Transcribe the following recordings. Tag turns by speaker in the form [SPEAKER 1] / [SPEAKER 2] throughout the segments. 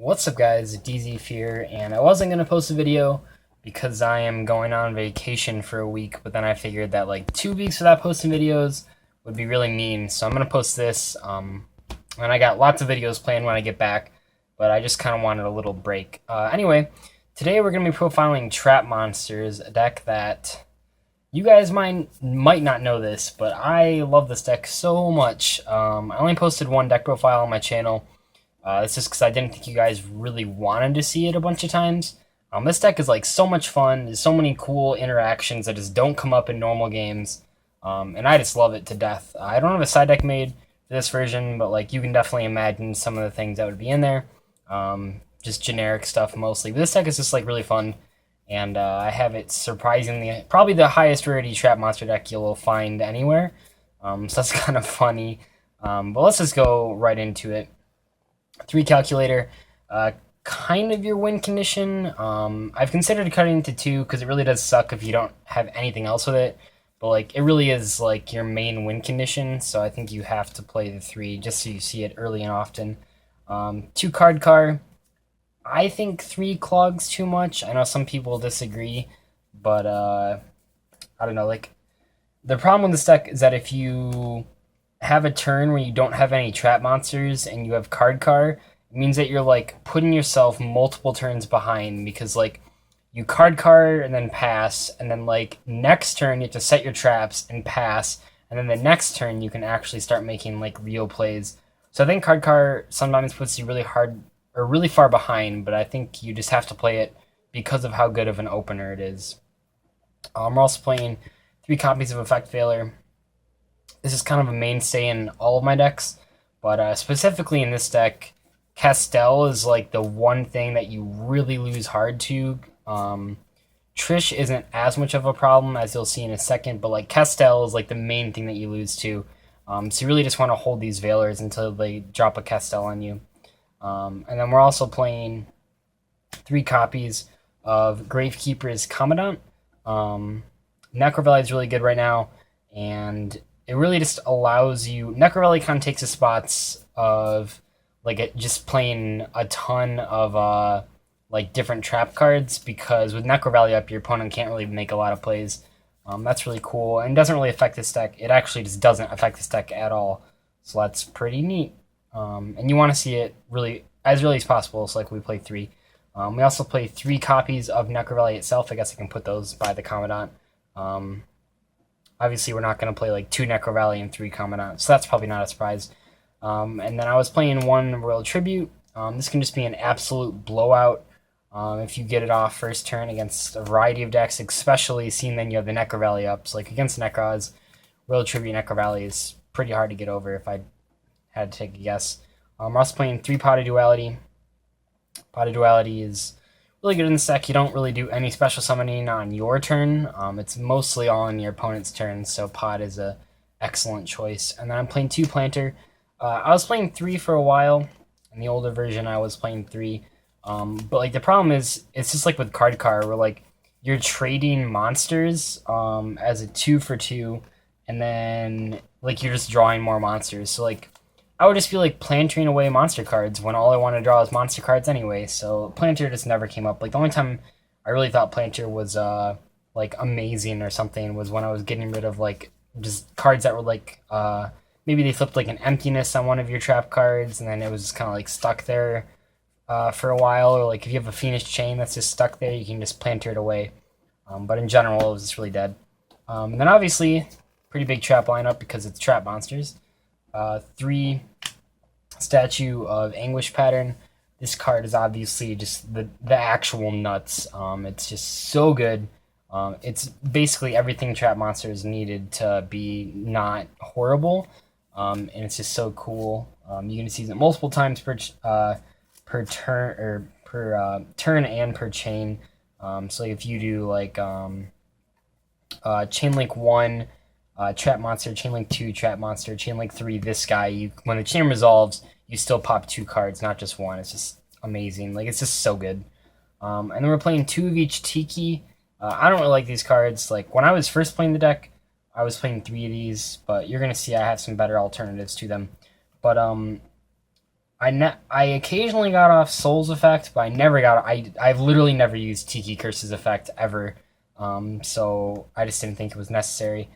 [SPEAKER 1] What's up guys, DZ here, and I wasn't going to post a video because I am going on vacation for a week, but then I figured that like 2 weeks without posting videos would be really mean, so I'm going to post this, and I got lots of videos planned when I get back, but I just kind of wanted a little break. Anyway, today we're going to be profiling Trap Monsters, a deck that you guys might not know this, but I love this deck so much. I only posted one deck profile on my channel. It's just because I didn't think you guys really wanted to see it a bunch of times. This deck is like so much fun. There's so many cool interactions that just don't come up in normal games, and I just love it to death. I don't have a side deck made for this version, but like you can definitely imagine some of the things that would be in there. Just generic stuff mostly. But this deck is just like really fun, and I have it surprisingly probably the highest rarity trap monster deck you'll find anywhere. So that's kind of funny. But let's just go right into it. 3 calculator, kind of your win condition. I've considered cutting into 2 because it really does suck if you don't have anything else with it. But like it really is like your main win condition, so I think you have to play the 3 just so you see it early and often. 2 card car. I think 3 clogs too much. I know some people disagree, but I don't know. Like the problem with this deck is that if you have a turn where you don't have any trap monsters and you have card car, it means that you're like putting yourself multiple turns behind, because like you card car and then pass, and then like next turn you have to set your traps and pass, and then the next turn you can actually start making like real plays. So I think card car sometimes puts you really hard or really far behind, but I think you just have to play it because of how good of an opener it is. We're also playing 3 copies of Effect Failure. This is kind of a mainstay in all of my decks, but specifically in this deck, Castell is like the one thing that you really lose hard to. Trish isn't as much of a problem, as you'll see in a second, but like Castell is like the main thing that you lose to. So you really just want to hold these Veilers until they drop a Castell on you. And then we're also playing 3 copies of Gravekeeper's Commandant. Necro Valley is really good right now, and it really just allows you. Necro Valley kind of takes the spots of like it just playing a ton of like different trap cards, because with Necro Valley up, your opponent can't really make a lot of plays. That's really cool and doesn't really affect this deck. It actually just doesn't affect this deck at all, so that's pretty neat. And you want to see it really as possible. So like we play 3. We also play 3 copies of Necro Valley itself. I guess I can put those by the Commandant. Obviously, we're not going to play like 2 Necro Valley and 3 Commandant, so that's probably not a surprise. And then I was playing 1 Royal Tribute. This can just be an absolute blowout if you get it off first turn against a variety of decks, especially seeing then you have the Necro Valley up. So like against Necros, Royal Tribute Necro Valley is pretty hard to get over if I had to take a guess. We're also playing 3 Pot of Duality. Pot of Duality is really good in this deck. You don't really do any special summoning on your turn. It's mostly all on your opponent's turn, so Pot is a excellent choice. And then I'm playing 2 Planter. I was playing 3 for a while. In the older version, I was playing 3. But like the problem is, it's just like with card car, where like you're trading monsters as a 2 for 2, and then like you're just drawing more monsters. So like I would just feel like plantering away monster cards when all I want to draw is monster cards anyway. So Planter just never came up. Like the only time I really thought Planter was like amazing or something was when I was getting rid of like just cards that were like maybe they flipped like an emptiness on one of your trap cards, and then it was just kind of like stuck there for a while. Or like if you have a Phoenix Chain that's just stuck there, you can just Planter it away. But in general, it was just really dead. And then obviously pretty big trap lineup because it's trap monsters. 3 Statue of Anguish pattern. This card is obviously just the actual nuts. It's just so good. It's basically everything trap monsters needed to be not horrible, and it's just so cool. You can see it multiple times per turn, or per turn and per chain. So if you do like Chain Link 1, Trap Monster, Chainlink 2, Trap Monster, Chainlink 3, this guy, when the chain resolves, you still pop 2 cards, not just 1. It's just amazing. Like, it's just so good. And then we're playing 2 of each Tiki. I don't really like these cards. Like, when I was first playing the deck, I was playing 3 of these, but you're going to see I have some better alternatives to them. But I occasionally got off Soul's Effect, but I never got. I've literally never used Tiki Curse's effect ever. So I just didn't think it was necessary.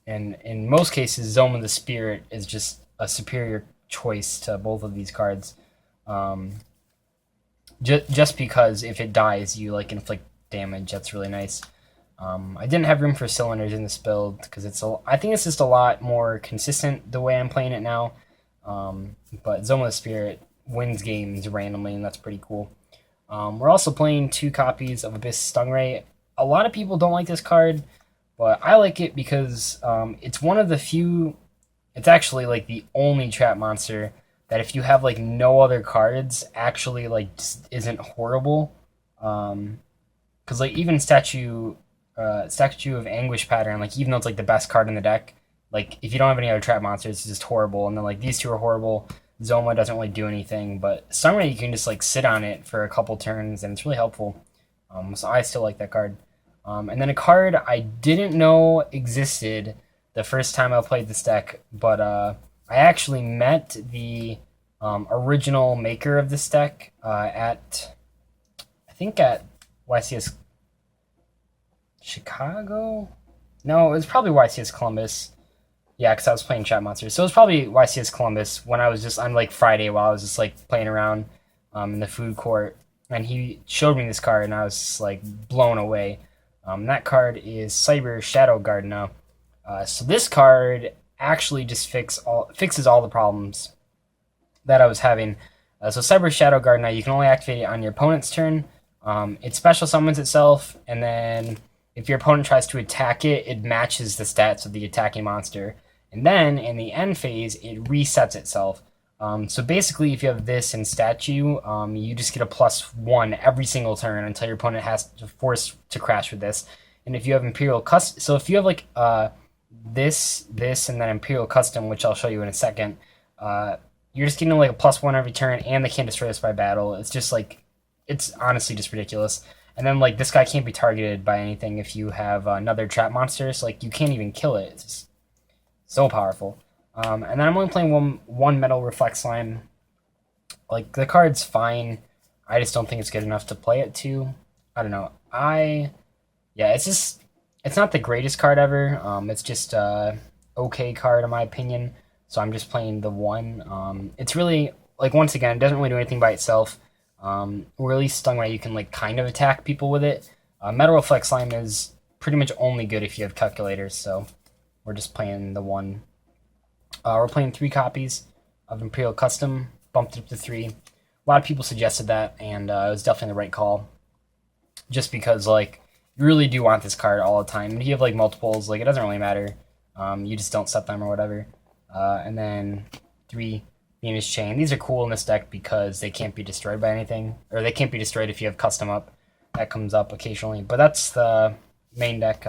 [SPEAKER 1] And in most cases, Zone of the Spirit is just a superior choice to both of these cards. Um, just because if it dies, you like inflict damage. That's really nice. I didn't have room for cylinders in this build because I think it's just a lot more consistent the way I'm playing it now. But Zone of the Spirit wins games randomly, and that's pretty cool. We're also playing 2 copies of Abyss Stingray. A lot of people don't like this card, but I like it because it's one of the few. It's actually like the only trap monster that if you have like no other cards, actually like just isn't horrible. Because like even Statue of Anguish Pattern, like even though it's like the best card in the deck, like if you don't have any other trap monsters, it's just horrible. And then like these 2 are horrible. Zoma doesn't really do anything, but Stingray you can just like sit on it for a couple turns, and it's really helpful. So I still like that card. And then a card I didn't know existed the first time I played this deck, but I actually met the original maker of this deck at, I think at YCS Chicago? No, it was probably YCS Columbus. Yeah, because I was playing Trap Monsters. So it was probably YCS Columbus when I was just on like Friday while I was just like playing around in the food court. And he showed me this card, and I was just, like blown away. That card is Cyber Shadow Gardener. So this card actually just fixes all the problems that I was having. So Cyber Shadow Gardener, you can only activate it on your opponent's turn. It special summons itself, and then if your opponent tries to attack it, it matches the stats of the attacking monster. And then in the end phase, it resets itself. So basically, if you have this in Statue, you just get a +1 every single turn until your opponent has to force to crash with this. And if you have Imperial Custom, so if you have like this, and then Imperial Custom, which I'll show you in a second, you're just getting like a +1 every turn, and they can't destroy us by battle. It's just like, it's honestly just ridiculous. And then like this guy can't be targeted by anything if you have another trap monster, so like you can't even kill it. It's just so powerful. And then I'm only playing one Metal Reflect Slime. Like the card's fine. I just don't think it's good enough to play it to. I don't know. Yeah, it's not the greatest card ever. It's just a okay card in my opinion. So I'm just playing the one. It's really like, once again, it doesn't really do anything by itself. Really Stingray, you can like kind of attack people with it. Metal Reflect Slime is pretty much only good if you have calculators. So we're just playing the one. We're playing 3 copies of Imperial Custom, bumped it up to 3. A lot of people suggested that, and it was definitely the right call. Just because, like, you really do want this card all the time. If you have, like, multiples, like, it doesn't really matter. You just don't set them or whatever. And then 3, Venus Chain. These are cool in this deck because they can't be destroyed by anything. Or they can't be destroyed if you have custom up. That comes up occasionally. But that's the main deck.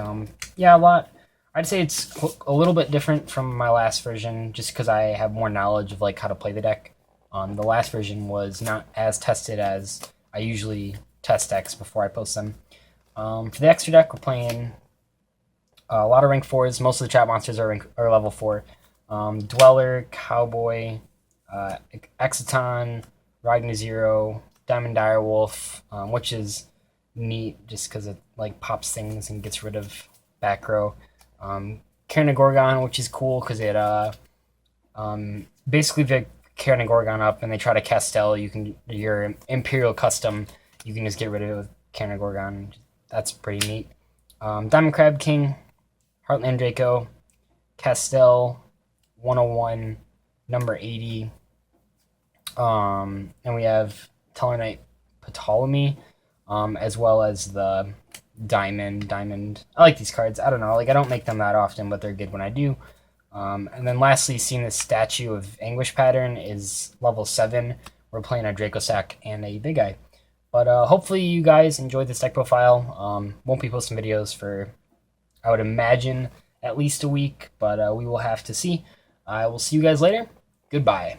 [SPEAKER 1] Yeah, a lot. I'd say it's a little bit different from my last version, just because I have more knowledge of like how to play the deck. The last version was not as tested as I usually test decks before I post them. For the extra deck, we're playing a lot of rank 4s. Most of the trap monsters are level 4. Dweller, Cowboy, Exciton, Ragnar Zero, Diamond Direwolf, which is neat just because it like pops things and gets rid of back row. Gorgon, which is cool because it basically, if you have Gorgon up and they try to Castell, your Imperial Custom, you can just get rid of it with Gorgon. That's pretty neat. Diamond Crab King, Heartland Draco, Castell, 101, number 80. And we have Tellarknight Ptolemy, as well as the Diamond. I like these cards. I don't know, like I don't make them that often, but they're good when I do. And then lastly, seeing this Statue of Anguish Pattern is level 7. We're playing a Draco Sack and a Big Eye. But hopefully you guys enjoyed this deck profile. Won't be posting videos for, I would imagine, at least a week, but we will have to see. I will see you guys later. Goodbye.